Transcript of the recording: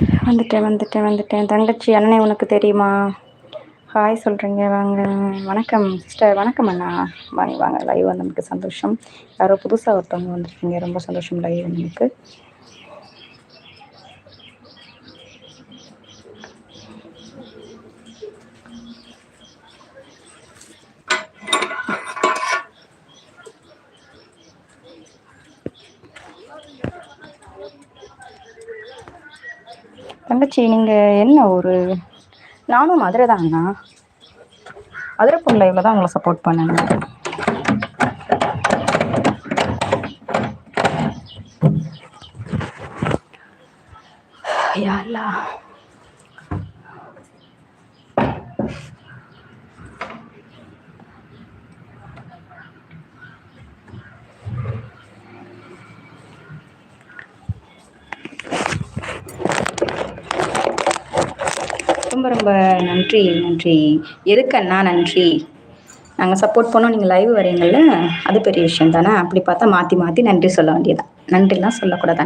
வந்துட்டேன் தங்கச்சி. அண்ணனே உனக்கு தெரியுமா? ஹாய் சொல்கிறீங்க, வாங்க. வணக்கம் சிஸ்டர். வணக்கம் அண்ணா. வாங்க வாங்க, லைவ் வந்ததுக்கு சந்தோஷம். யாரோ புதுசாக ஒருத்தவங்க வந்துருக்கீங்க, ரொம்ப சந்தோஷம் லைவ் வந்ததுக்கு. தங்கச்சி நீங்கள் என்ன ஒரு, நானும் மதுரை தான் அண்ணா. மதுரை பொண்ணு லைவில் தான் உங்களை சப்போர்ட் பண்ணேன். யாருலா ரொம்ப ரொம்ப நன்றி நன்றி. எதுக்கண்ணா நன்றி? நாங்கள் சப்போர்ட் பண்ணோம், நீங்கள் லைவ் வரீங்கள்ல, அது பெரிய விஷயம் தானே. அப்படி பார்த்தா மாற்றி மாற்றி நன்றி சொல்ல வேண்டியதான். நன்றிலாம் சொல்லக்கூடாது.